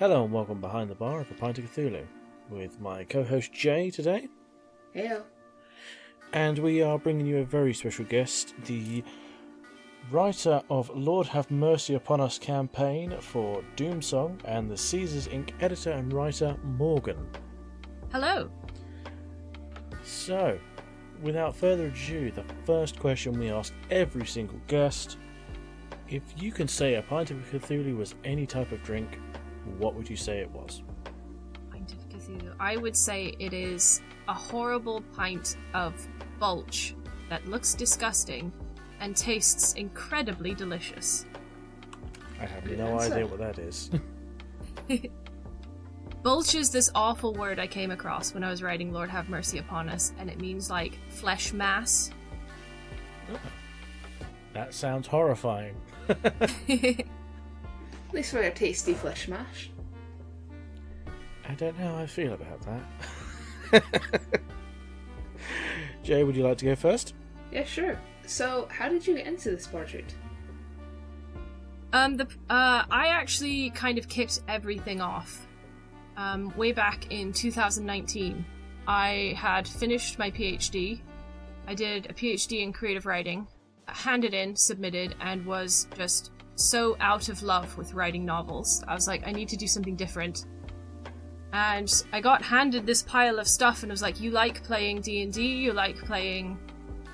Hello and welcome behind the bar of A Pint of Cthulhu with my co-host Jay today. Heyo. And we are bringing you a very special guest, the writer of Lord Have Mercy Upon Us campaign for Doomsong and the Caesars Inc. editor and writer Morgan. Hello. So, without further ado, the first question we ask every single guest: if you can say A Pint of Cthulhu was any type of drink, what would you say it was? Pint of Cthulhu. I would say it is a horrible pint of bulge that looks disgusting and tastes incredibly delicious. I have no idea what that is. Bulge is this awful word I came across when I was writing Lord Have Mercy Upon Us, and it means like flesh mass. Oh, that sounds horrifying. At least for a tasty flesh mash. I don't know how I feel about that. Jay, would you like to go first? Yeah, sure. So, how did you get into this project? I actually kind of kicked everything off. Way back in 2019, I had finished my PhD. I did a PhD in creative writing, handed in, submitted, and was just so out of love with writing novels. I was like, I need to do something different. And I got handed this pile of stuff and was like, you like playing D&D, you like playing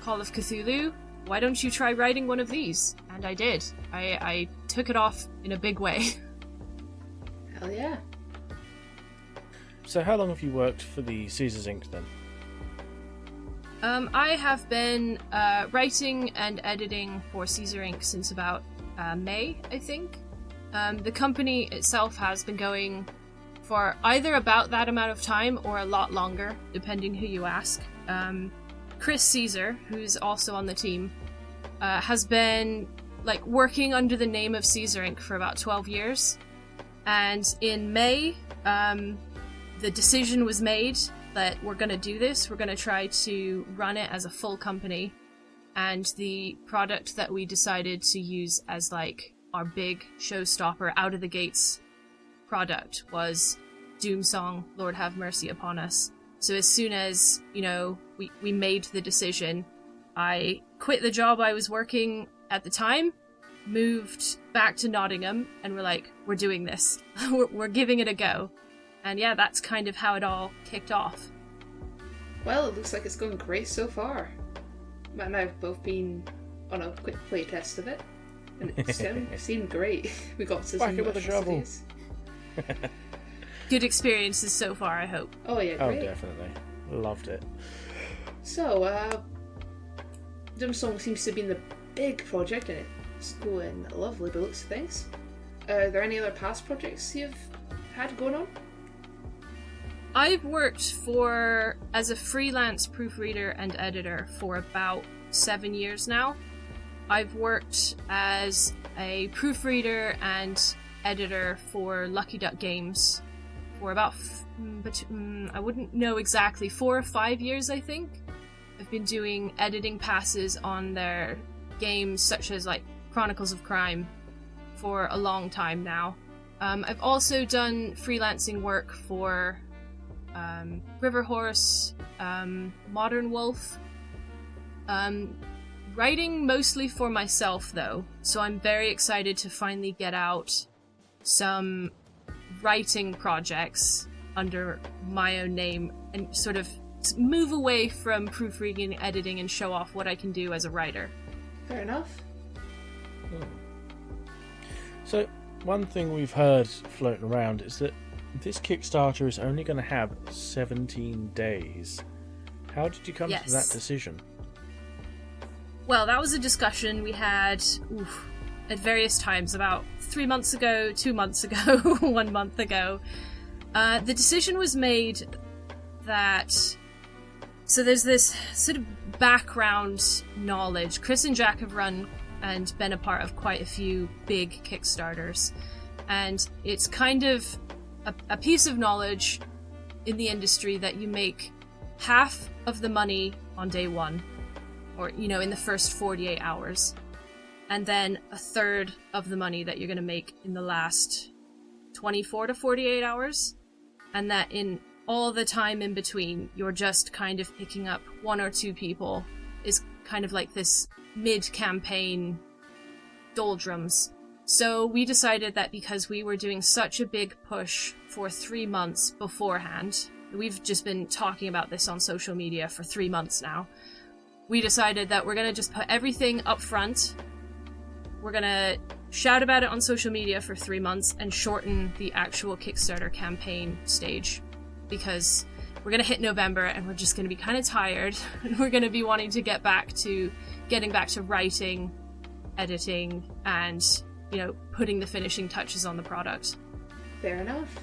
Call of Cthulhu, why don't you try writing one of these? And I did. I took it off in a big way. Hell yeah. So how long have you worked for the Caesars Inc. then? I have been writing and editing for Caesar Inc. since about May, I think. The company itself has been going for either about that amount of time or a lot longer, depending who you ask. Chris Caesar, who's also on the team, has been working under the name of Caesar Inc. for about 12 years. And in May, the decision was made that we're going to do this. We're going to try to run it as a full company. And the product that we decided to use as our big showstopper out of the gates product was Doomsong, Lord Have Mercy Upon Us. So as soon as, we made the decision, I quit the job I was working at the time, moved back to Nottingham, and we're like, we're doing this. we're giving it a go. And yeah, that's kind of how it all kicked off. Well, it looks like it's going great so far. Matt and I have both been on a quick play test of it, and it seemed great. We got to Whack some it with a shovel. Good experiences so far, I hope. Oh yeah, great. Oh, definitely. Loved it. So, Doomsong seems to have been the big project, and it's going lovely by the looks of things. Are there any other past projects you've had going on? I've worked as a freelance proofreader and editor for about 7 years now. I've worked as a proofreader and editor for Lucky Duck Games for about, I wouldn't know exactly, 4 or 5 years, I think. I've been doing editing passes on their games such as Chronicles of Crime for a long time now. I've also done freelancing work for River Horse, Modern Wolf. Writing mostly for myself though, so I'm very excited to finally get out some writing projects under my own name and sort of move away from proofreading and editing and show off what I can do as a writer. Fair enough. So, one thing we've heard floating around is that this Kickstarter is only going to have 17 days. How did you come to that decision? Well, that was a discussion we had at various times, about 3 months ago, 2 months ago, 1 month ago. The decision was made that... So there's this sort of background knowledge. Chris and Jack have run and been a part of quite a few big Kickstarters. And it's kind of a piece of knowledge in the industry that you make half of the money on day one, or, in the first 48 hours. And then a third of the money that you're going to make in the last 24 to 48 hours, and that in all the time in between, you're just kind of picking up one or two people, is kind of like this mid-campaign doldrums. So we decided that because we were doing such a big push for 3 months beforehand, we've just been talking about this on social media for 3 months now, we decided that we're going to just put everything up front. We're going to shout about it on social media for 3 months and shorten the actual Kickstarter campaign stage, because we're going to hit November and we're just going to be kind of tired, and we're going to be wanting to getting back to writing, editing, and, you know, putting the finishing touches on the product. Fair enough.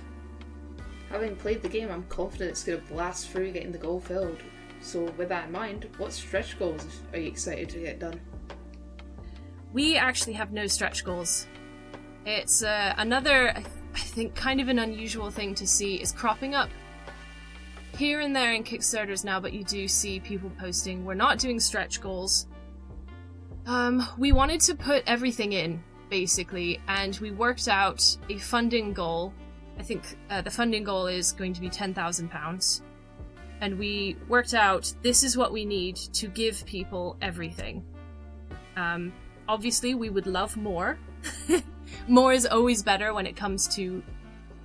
Having played the game, I'm confident it's going to blast through getting the goal filled. So with that in mind, what stretch goals are you excited to get done? We actually have no stretch goals. It's another, I think, kind of an unusual thing to see is cropping up here and there in Kickstarters now, but you do see people posting, we're not doing stretch goals. We wanted to put everything in, basically, and we worked out a funding goal. I think the funding goal is going to be £10,000. And we worked out, this is what we need to give people everything. Obviously, we would love more. More is always better when it comes to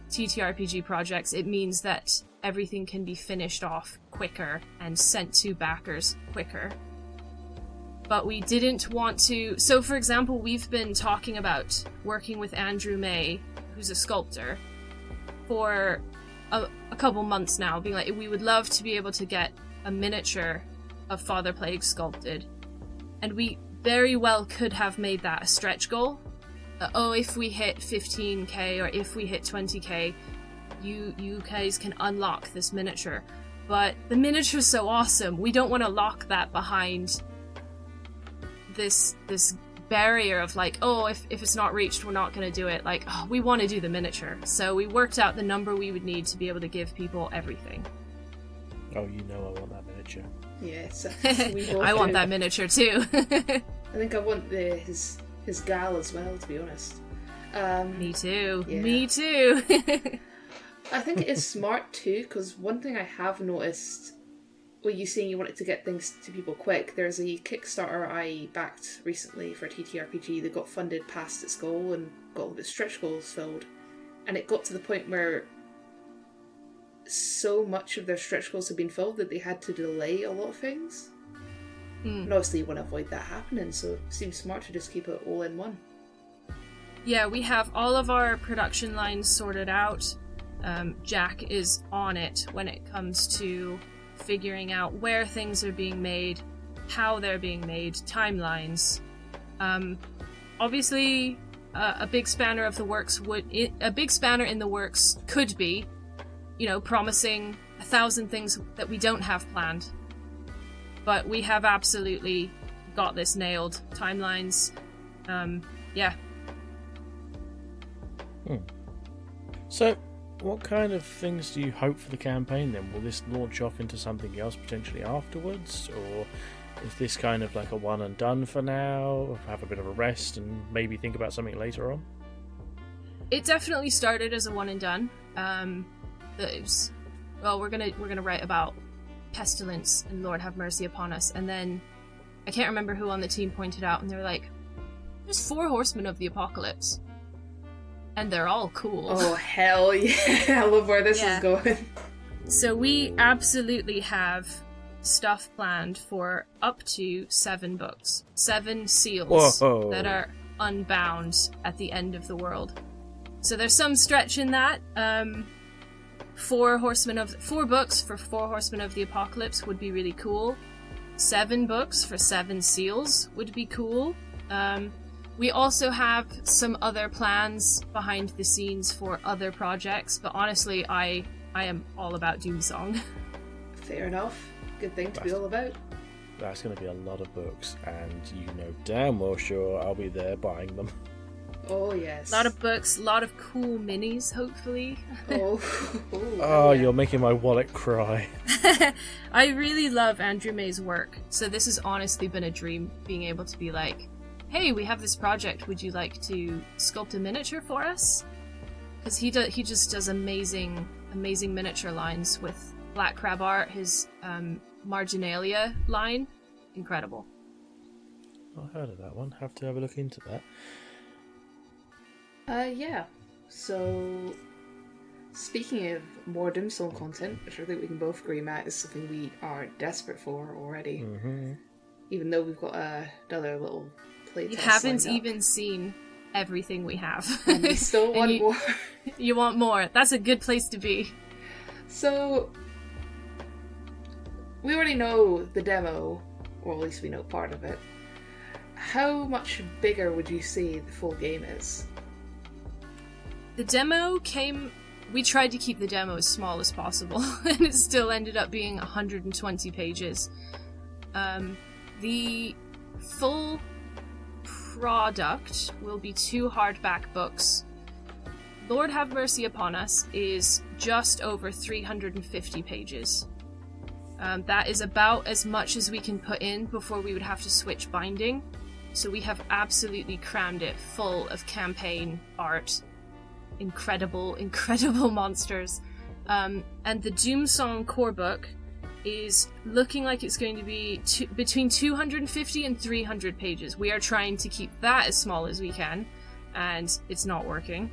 TTRPG projects. It means that everything can be finished off quicker and sent to backers quicker. But we didn't want to... So, for example, we've been talking about working with Andrew May, who's a sculptor, for a couple months now, being like, we would love to be able to get a miniature of Father Plague sculpted. And we very well could have made that a stretch goal. If we hit 15k or if we hit 20k, you guys can unlock this miniature. But the miniature's so awesome, we don't want to lock that behind this barrier of like, if it's not reached, we're not going to do it. Like, we want to do the miniature. So we worked out the number we would need to be able to give people everything. Oh, you know I want that miniature. Yes, we both I want do. that miniature too. I think I want his gal as well, to be honest. Me too. Yeah. Me too. I think it is smart too, because one thing I have noticed, well, you saying you wanted to get things to people quick, there's a Kickstarter I backed recently for TTRPG that got funded past its goal and got all the stretch goals filled. And it got to the point where so much of their stretch goals had been filled that they had to delay a lot of things. And obviously you want to avoid that happening, so it seems smart to just keep it all in one. Yeah, we have all of our production lines sorted out. Jack is on it when it comes to figuring out where things are being made, how they're being made, timelines. Obviously, a big spanner in the works could be, promising 1,000 things that we don't have planned. But we have absolutely got this nailed. Timelines, yeah. So, what kind of things do you hope for the campaign then? Will this launch off into something else potentially afterwards? Or is this kind of like a one and done for now? Or have a bit of a rest and maybe think about something later on? It definitely started as a one and done. We're gonna write about pestilence and Lord have mercy upon us, and then I can't remember who on the team pointed out, and they were like, there's 4 horsemen of the apocalypse. And they're all cool. Oh, hell yeah. I love where this is going. So we absolutely have stuff planned for up to 7 books. 7 seals that are unbound at the end of the world. So there's some stretch in that. 4 books for 4 horsemen of the apocalypse would be really cool. 7 books for 7 seals would be cool. We also have some other plans behind the scenes for other projects, but honestly, I am all about Doomsong. Fair enough. Good thing to be all about. That's going to be a lot of books, and you know damn well sure I'll be there buying them. Oh, yes. A lot of books, a lot of cool minis, hopefully. Oh, you're making my wallet cry. I really love Andrew May's work, so this has honestly been a dream, being able to be like, hey, we have this project, would you like to sculpt a miniature for us? because he just does amazing miniature lines with Black Crab art. His Marginalia line, incredible. I heard of that one. Have to have a look into that. Yeah. So, speaking of more Doomsong content, which I think we can both agree, Matt, is something we are desperate for already. Mm-hmm. Even though we've got another little playtest. You haven't even seen everything we have. And we still want more. You want more. That's a good place to be. So, we already know the demo, or at least we know part of it. How much bigger would you say the full game is? The demo came... We tried to keep the demo as small as possible, and it still ended up being 120 pages. The full product will be 2 hardback books. Lord Have Mercy Upon Us is just over 350 pages. That is about as much as we can put in before we would have to switch binding. So we have absolutely crammed it full of campaign art. Incredible monsters. And the Doomsong core book is looking like it's going to be between 250 and 300 pages. We are trying to keep that as small as we can, and it's not working.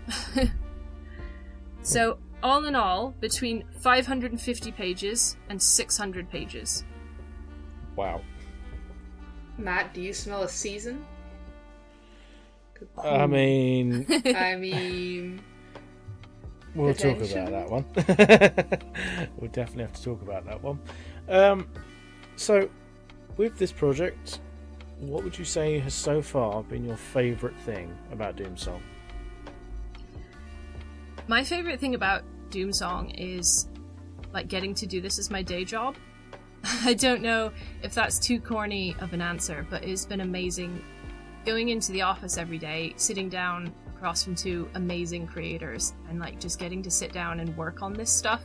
So, all in all, between 550 pages and 600 pages. Wow. Matt, do you smell a season? I mean... We'll talk about that one. We'll definitely have to talk about that one. So, with this project, what would you say has so far been your favourite thing about Doomsong? My favourite thing about Doomsong is like getting to do this as my day job. I don't know if that's too corny of an answer, but it's been amazing going into the office every day, sitting down across from 2 amazing creators, and like just getting to sit down and work on this stuff.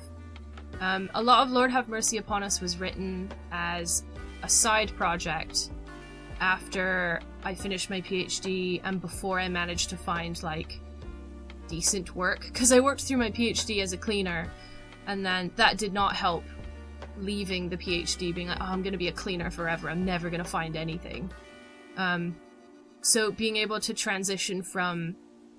A lot of Lord Have Mercy Upon Us was written as a side project after I finished my PhD and before I managed to find like decent work, because I worked through my PhD as a cleaner, and then that did not help leaving the PhD being like, oh, I'm going to be a cleaner forever, I'm never going to find anything. So being able to transition from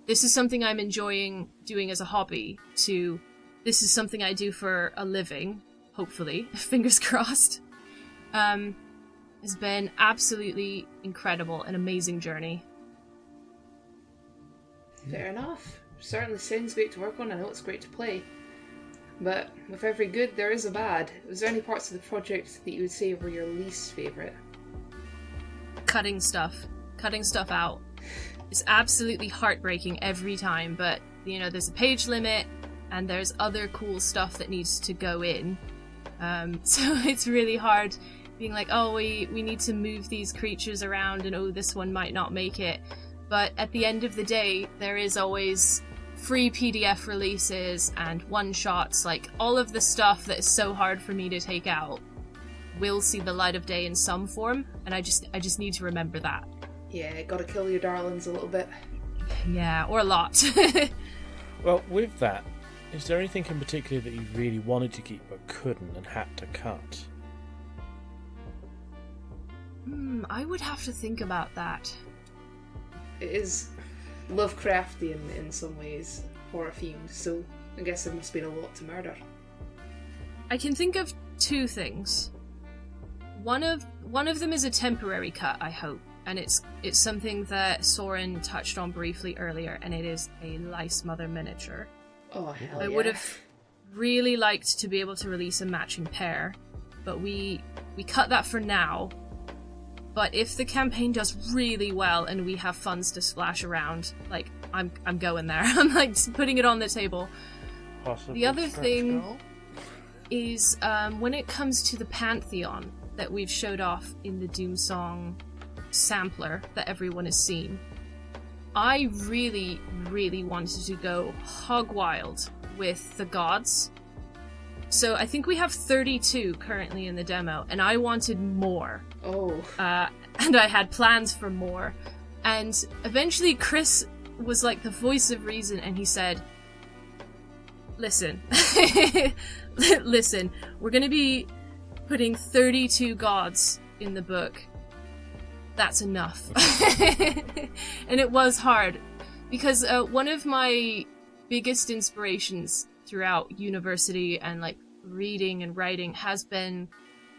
this is something I'm enjoying doing as a hobby to this is something I do for a living, hopefully, fingers crossed, has been absolutely incredible, an amazing journey. Fair enough. Certainly sounds great to work on. I know it's great to play. But with every good, there is a bad. Was there any parts of the project that you would say were your least favourite? Cutting stuff out. It's absolutely heartbreaking every time, but, you know, there's a page limit, and there's other cool stuff that needs to go in. So it's really hard being like, oh, we need to move these creatures around, and oh, this one might not make it. But at the end of the day, there is always free PDF releases and one-shots, like all of the stuff that is so hard for me to take out will see the light of day in some form, and I just need to remember that. Yeah, gotta kill your darlings a little bit. Yeah, or a lot. Well, with that, is there anything in particular that you really wanted to keep but couldn't and had to cut? I would have to think about that. It is Lovecraftian in some ways, horror themed, so I guess there must have been a lot to murder. I can think of 2 things. One of them is a temporary cut, I hope, and it's something that Soren touched on briefly earlier, and it is a Lice Mother miniature. Oh, hell I yeah. would have really liked to be able to release a matching pair, but we cut that for now. But if the campaign does really well and we have funds to splash around, like, I'm going there. I'm like putting it on the table. Possible The other stretch thing goal? is when it comes to the Pantheon that we've showed off in the Doomsong sampler that everyone has seen, I really, really wanted to go hog wild with the gods. So I think we have 32 currently in the demo, and I wanted more. Oh. And I had plans for more. And eventually Chris was like the voice of reason, and he said, listen. Listen, we're gonna be putting 32 gods in the book. That's enough. And it was hard, because one of my biggest inspirations throughout university and like reading and writing has been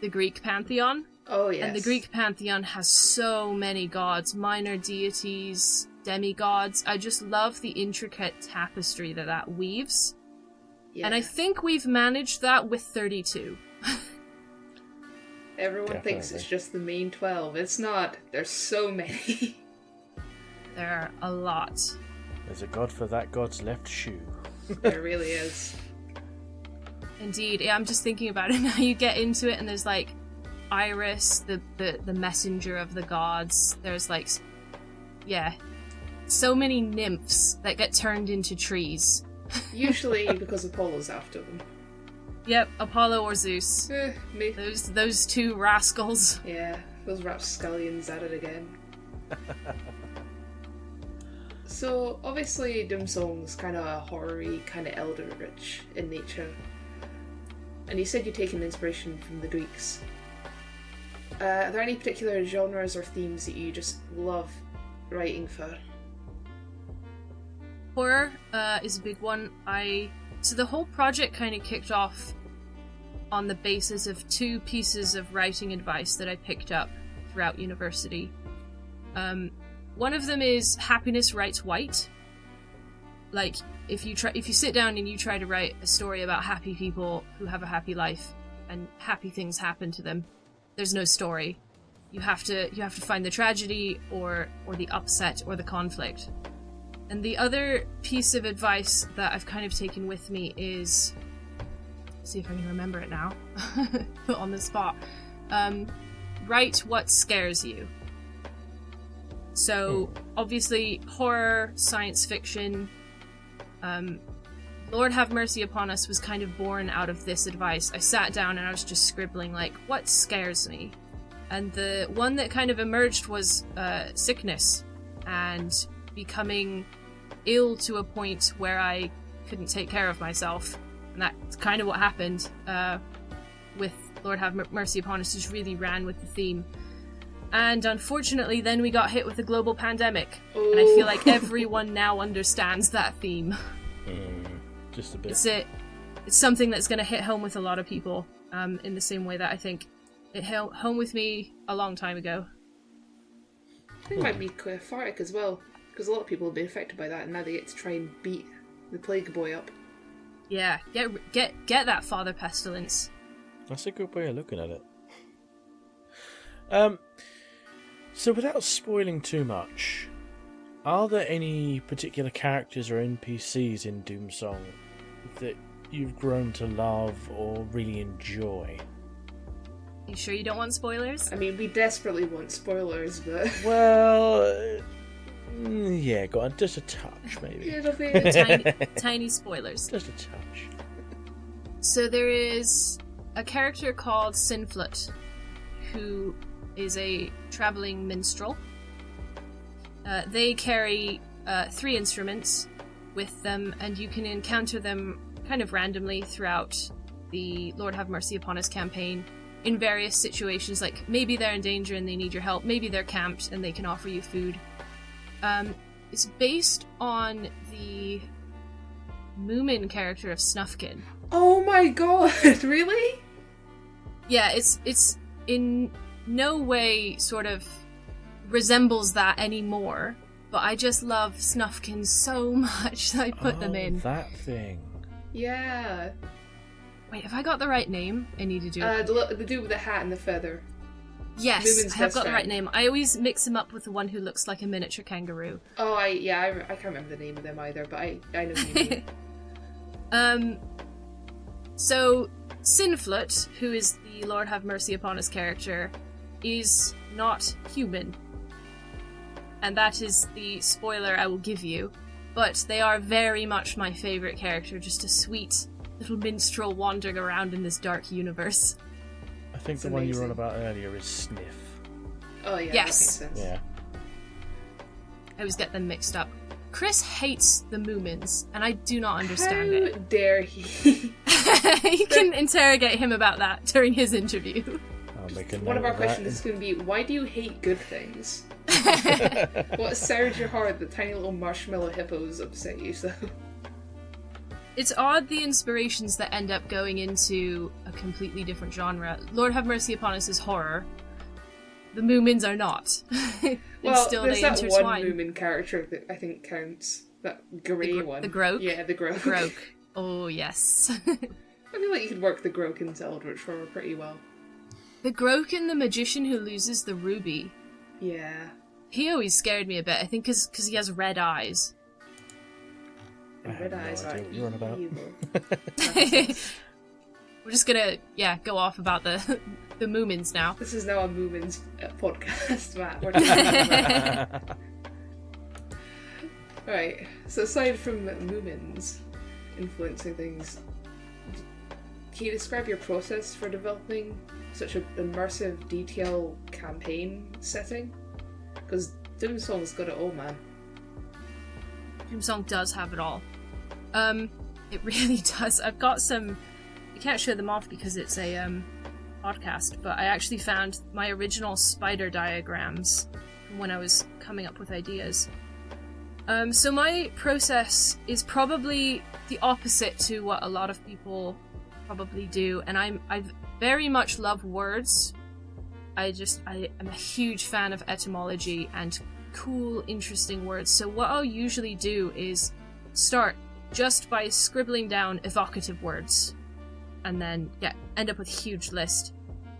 the Greek pantheon. Oh, yes. And the Greek pantheon has so many gods, minor deities, demigods. I just love the intricate tapestry that weaves. Yeah. And I think we've managed that with 32. Everyone thinks it's just the main 12. It's not. There's so many. There are a lot. There's a god for that god's left shoe. There really is. Indeed. Yeah, I'm just thinking about it now. You get into it and there's like Iris, the messenger of the gods. There's like, yeah, so many nymphs that get turned into trees. Usually because Apollo's after them. Yep, Apollo or Zeus. Me. Those two rascals. Yeah, those rapscallions at it again. So, obviously Doomsong's kind of horror-y, kind of eldritch in nature. And you said you'd taken inspiration from the Greeks. Are there any particular genres or themes that you just love writing for? Horror is a big one. So the whole project kind of kicked off on the basis of 2 pieces of writing advice that I picked up throughout university. One of them is happiness writes white. Like, if you sit down and you try to write a story about happy people who have a happy life and happy things happen to them, there's no story. You have to find the tragedy or the upset or the conflict. And the other piece of advice that I've kind of taken with me is, see if I can remember it now, put on the spot, write what scares you. So, obviously, horror, science fiction, Lord Have Mercy Upon Us was kind of born out of this advice. I sat down and I was just scribbling, like, what scares me? And the one that kind of emerged was sickness and becoming ill to a point where I couldn't take care of myself. And that's kind of what happened with Lord Have Mercy Upon Us, just really ran with the theme. And unfortunately, then we got hit with a global pandemic. Ooh. And I feel like everyone now understands that theme. Just a bit. It's something that's going to hit home with a lot of people in the same way that I think it hit home with me a long time ago. I think it might be cathartic as well, because a lot of people have been affected by that, and now they get to try and beat the plague boy up. Yeah, get that Father Pestilence. That's a good way of looking at it. So without spoiling too much, are there any particular characters or NPCs in Doomsong that you've grown to love or really enjoy? You sure you don't want spoilers? I mean, we desperately want spoilers, but... Well, yeah, go on, just a touch, maybe. Yeah, tiny spoilers. Just a touch. So there is a character called Sinflut, who is a traveling minstrel. They carry 3 instruments with them, and you can encounter them kind of randomly throughout the Lord Have Mercy Upon Us campaign in various situations, like maybe they're in danger and they need your help, maybe they're camped and they can offer you food. It's based on the Moomin character of Snufkin. Oh my god, really? Yeah, it's in no way sort of resembles that anymore, but I just love Snufkin so much that I put them in. That thing. Yeah. Wait, have I got the right name? I need to do it. The dude with the hat and the feather. Yes, Moomin's I have best got the friend. right name. I always mix him up with the one who looks like a miniature kangaroo. Oh, I can't remember the name of them either, but I know who you mean. So Sinflut, who is the Lord Have Mercy Upon Us character, is not human. And that is the spoiler I will give you. But they are very much my favourite character, just a sweet little minstrel wandering around in this dark universe. I think It's the one you were on amazing. about earlier is Sniff. Oh yeah, Yes. that makes sense. Yeah. I always get them mixed up. Chris hates the Moomins, and I do not understand it. How dare he? You can interrogate him about that during his interview. I'll make a One note of our that. questions is going to be, why do you hate good things? What soured your heart that tiny little marshmallow hippos upset you so? It's odd the inspirations that end up going into a completely different genre. Lord Have Mercy Upon Us is horror. The Moomins are not. Well, still there's they that intertwine. one Moomin character that I think counts. That grey one. The Groke? Yeah, the Groke. Groke. Oh, yes. I feel like you could work the Groke into Eldritch Horror pretty well. The Groke and the magician who loses the ruby. Yeah. He always scared me a bit, I think because he has red eyes. I have Red no eyes idea are what you're on about. evil. We're just gonna, go off about the Moomins now. This is now a Moomins podcast, Matt. We're talking about... Right, so aside from Moomins influencing things, can you describe your process for developing such an immersive, detailed campaign setting? Because Doomsong's got it all, man. Doomsong does have it all. It really does. I've got some... I can't show them off because it's a podcast, but I actually found my original spider diagrams from when I was coming up with ideas. So my process is probably the opposite to what a lot of people probably do, and I very much love words. I am a huge fan of etymology and cool, interesting words. So what I'll usually do is start just by scribbling down evocative words, and then end up with a huge list.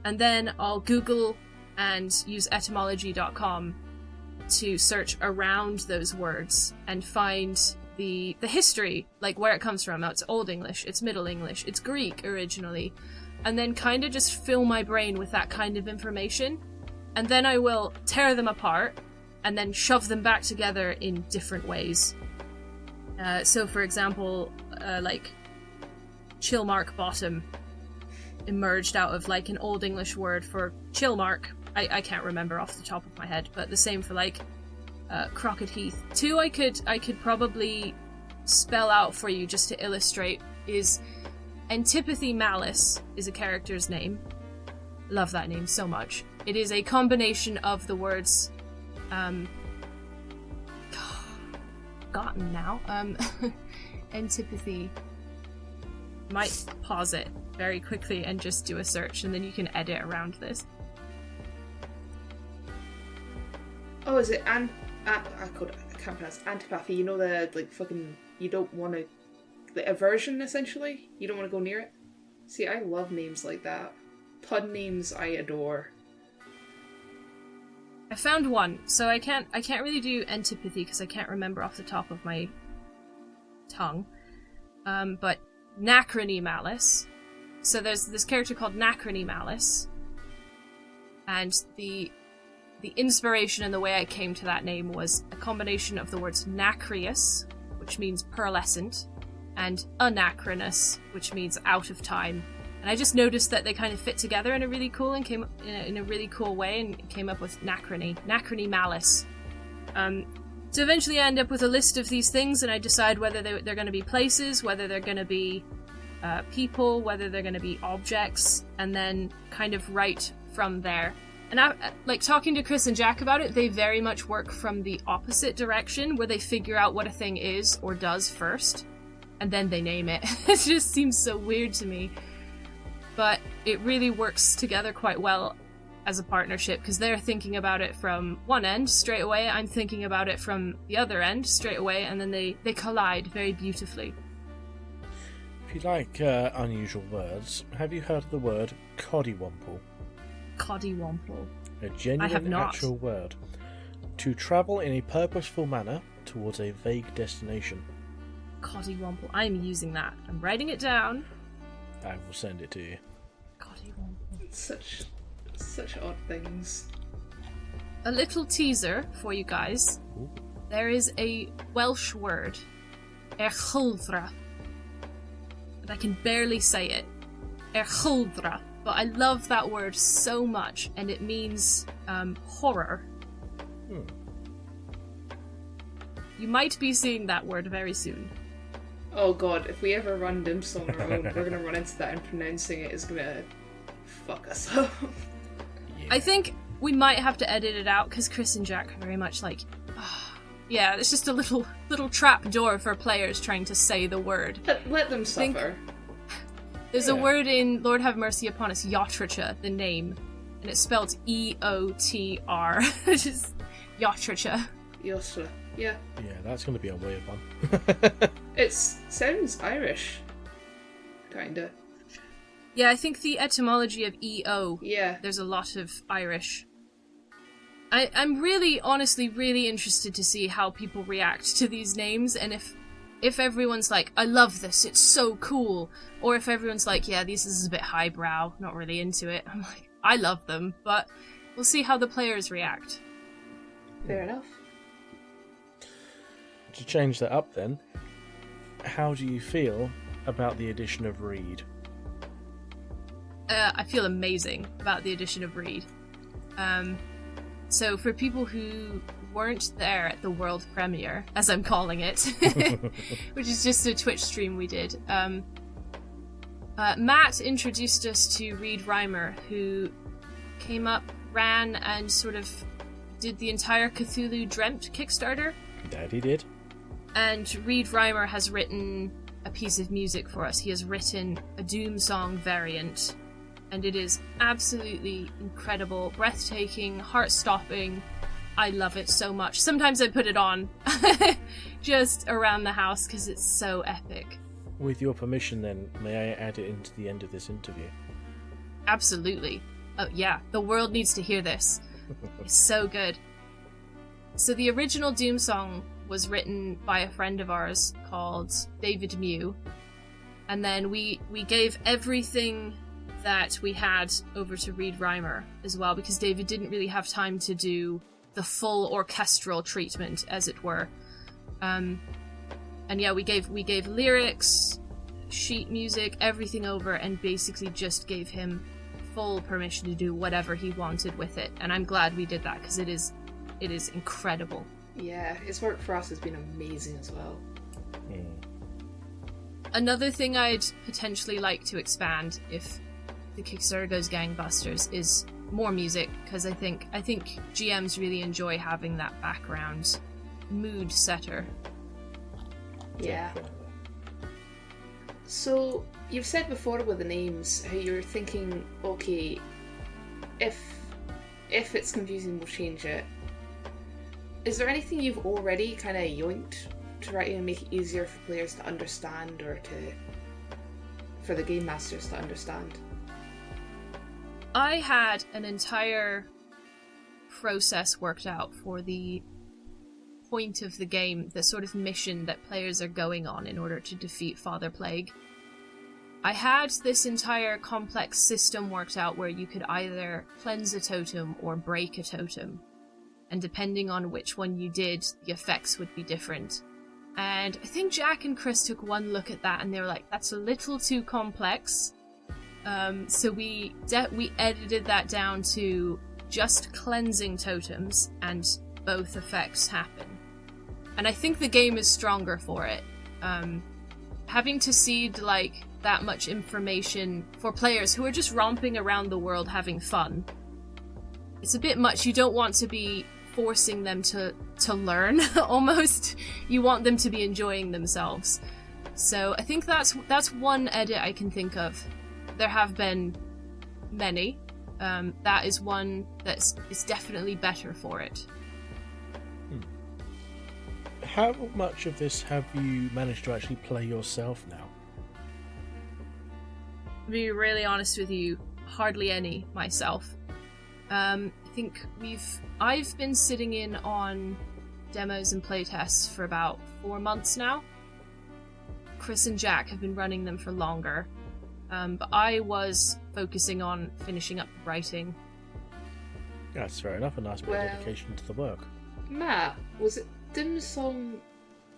And then I'll Google and use etymology.com to search around those words and find the history, like where it comes from. Now, it's Old English, it's Middle English, it's Greek originally, and then kind of just fill my brain with that kind of information, and then I will tear them apart and then shove them back together in different ways. So for example, like chill mark bottom emerged out of like an Old English word for chill mark. I can't remember off the top of my head, but the same for like Crockett Heath. Two I could probably spell out for you just to illustrate is Antipathy Malice is a character's name. Love that name so much. It is a combination of the words forgotten now. Antipathy. Might pause it very quickly and just do a search, and then you can edit around this. Oh, is it I can't pronounce antipathy. You know the like fucking you don't want to the aversion essentially. You don't want to go near it. See, I love names like that. Pun names I adore. I found one, so I can't really do antipathy because I can't remember off the top of my tongue. But Nacrony Malice. So there's this character called Nacrony Malice, and the inspiration and the way I came to that name was a combination of the words nacreous, which means pearlescent, and anachronous, which means out of time. And I just noticed that they kind of fit together in a really cool and came in a really cool way, and came up with Nacrony Malice. So eventually I end up with a list of these things, and I decide whether they're going to be places, whether they're going to be people, whether they're going to be objects, and then kind of write from there. And like talking to Chris and Jack about it, they very much work from the opposite direction, where they figure out what a thing is or does first, and then they name it. It just seems so weird to me. But it really works together quite well as a partnership, because they're thinking about it from one end straight away, I'm thinking about it from the other end straight away, and then they collide very beautifully. If you like unusual words, have you heard of the word coddywomple? Coddywomple. A genuine actual word. To travel in a purposeful manner towards a vague destination. Coddywomple. I'm using that. I'm writing it down. I will send it to you. Coddywomple. Such odd things. A little teaser for you guys. Ooh. There is a Welsh word, erchuldra, and I can barely say it. Erchuldra. But I love that word so much, and it means horror. You might be seeing that word very soon. Oh god, if we ever run Doomsong on our own, we're gonna run into that and pronouncing it is gonna fuck us up. Yeah. I think we might have to edit it out because Chris and Jack are very much like, yeah, it's just a little trap door for players trying to say the word. Let them suffer. There's a word in Lord Have Mercy Upon Us, Yotricha, the name, and it's spelled E-O-T-R, which is Yotricha. Yosla. Yeah. Yeah, that's going to be a weird one. It sounds Irish. Kinda. Yeah, I think the etymology of E-O, Yeah. there's a lot of Irish. I'm really, honestly, really interested to see how people react to these names, and if everyone's like, I love this, it's so cool, or if everyone's like, yeah, this is a bit highbrow, not really into it. I'm like, I love them, but we'll see how the players react. Fair enough. To change that up then, how do you feel about the addition of Reed? I feel amazing about the addition of Reed. So for people who weren't there at the world premiere, as I'm calling it, which is just a Twitch stream we did, Matt introduced us to Reed Reimer, who came up, ran, and sort of did the entire Cthulhu Dreamt Kickstarter. That he did. And Reed Reimer has written a piece of music for us. He has written a Doomsong variant, and it is absolutely incredible, breathtaking, heart-stopping. I love it so much. Sometimes I put it on just around the house because it's so epic. With your permission then, may I add it into the end of this interview? Absolutely. Oh yeah, the world needs to hear this. It's so good. So the original Doomsong was written by a friend of ours called David Mew, and then we gave everything that we had over to Reed Reimer as well, because David didn't really have time to do the full orchestral treatment, as it were. And yeah, we gave lyrics, sheet music, everything over, and basically just gave him full permission to do whatever he wanted with it. And I'm glad we did that because it is incredible. Yeah, his work for us has been amazing as well. Another thing I'd potentially like to expand if the Kickstarter goes gangbusters is more music, because I think GMs really enjoy having that background mood setter. Yeah. So, you've said before with the names how you're thinking, okay, if it's confusing, we'll change it. Is there anything you've already kind of yoinked to try and make it easier for players to understand, or for the game masters to understand? I had an entire process worked out for the point of the game, the sort of mission that players are going on in order to defeat Father Plague. I had this entire complex system worked out where you could either cleanse a totem or break a totem. And depending on which one you did, the effects would be different. And I think Jack and Chris took one look at that and they were like, that's a little too complex. So we edited that down to just cleansing totems and both effects happen. And I think the game is stronger for it. Having to seed like that much information for players who are just romping around the world having fun, it's a bit much. You don't want to be forcing them to learn, almost. You want them to be enjoying themselves. So I think that's one edit I can think of. There have been many. That is one that is definitely better for it. How much of this have you managed to actually play yourself now? To be really honest with you, hardly any myself. I think I've been sitting in on demos and playtests for about 4 months now. Chris and Jack have been running them for longer. But I was focusing on finishing up the writing. That's fair enough, a nice bit of dedication to the work. Matt, was it Doomsong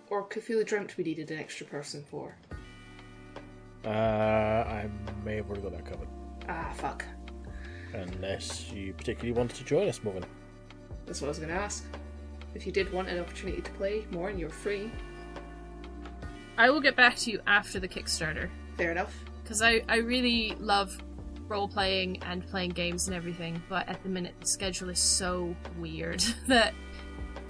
or Cthulhu Dreamt we needed an extra person for? I may have already got that covered. Ah, fuck. Unless you particularly wanted to join us, Morgan. That's what I was going to ask. if you did want an opportunity to play more and you're free. I will get back to you after the Kickstarter. Fair enough. Because I really love role-playing and playing games and everything, but at the minute the schedule is so weird that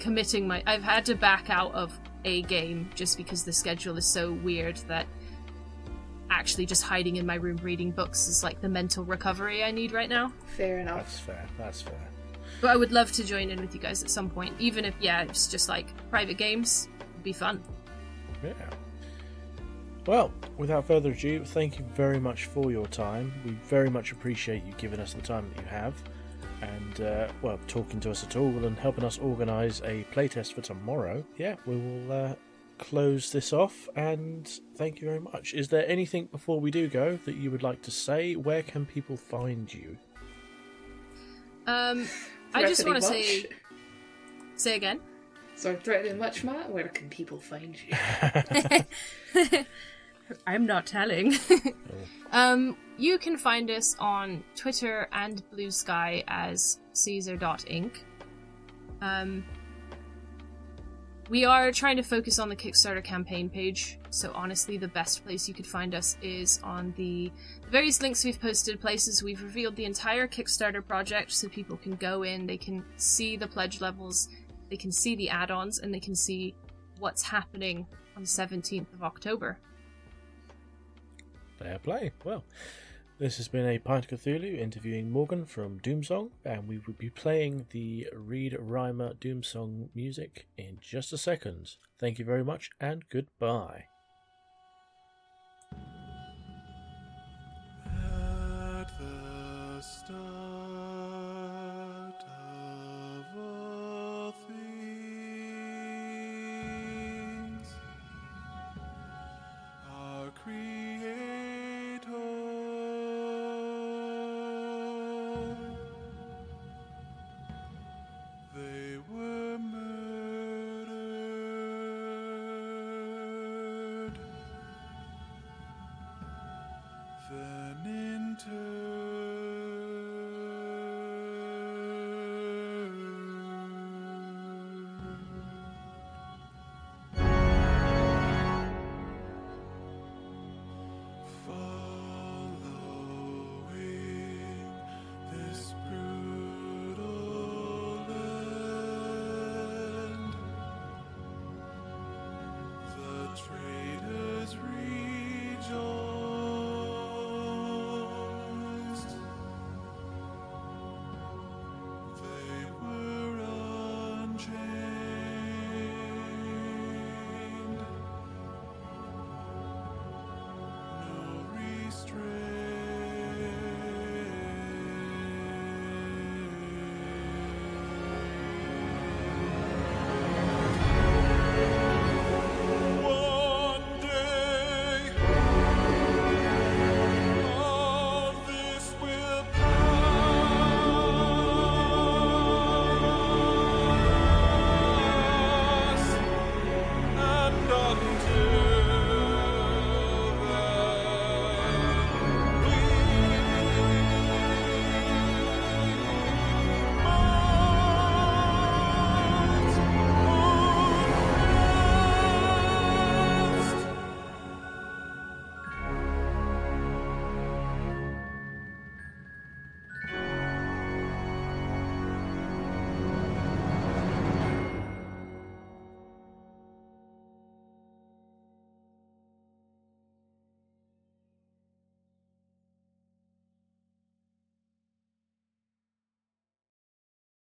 I've had to back out of a game just because the schedule is so weird that actually just hiding in my room reading books is like the mental recovery I need right now. Fair enough. That's fair. But I would love to join in with you guys at some point, even if, it's just like private games. It'd be fun. Yeah. Well, without further ado, thank you very much for your time. We very much appreciate you giving us the time that you have and, talking to us at all and helping us organise a playtest for tomorrow. Yeah, we will close this off and thank you very much. Is there anything before we do go that you would like to say? Where can people find you? I just want to say again. So threatening much, Matt? Where can people find you? I'm not telling. You can find us on Twitter and Blue Sky as Caesar.inc. We are trying to focus on the Kickstarter campaign page, so honestly the best place you could find us is on the various links we've posted, places we've revealed the entire Kickstarter project so people can go in, they can see the pledge levels, they can see the add-ons, and they can see what's happening on the 17th of October. Fair play. Well, this has been a Pint of Cthulhu interviewing Morgan from Doomsong, and we will be playing the Reed Reimer Doomsong music in just a second. Thank you very much, and goodbye. At the start of all things, our Creator, they were murdered, then interred.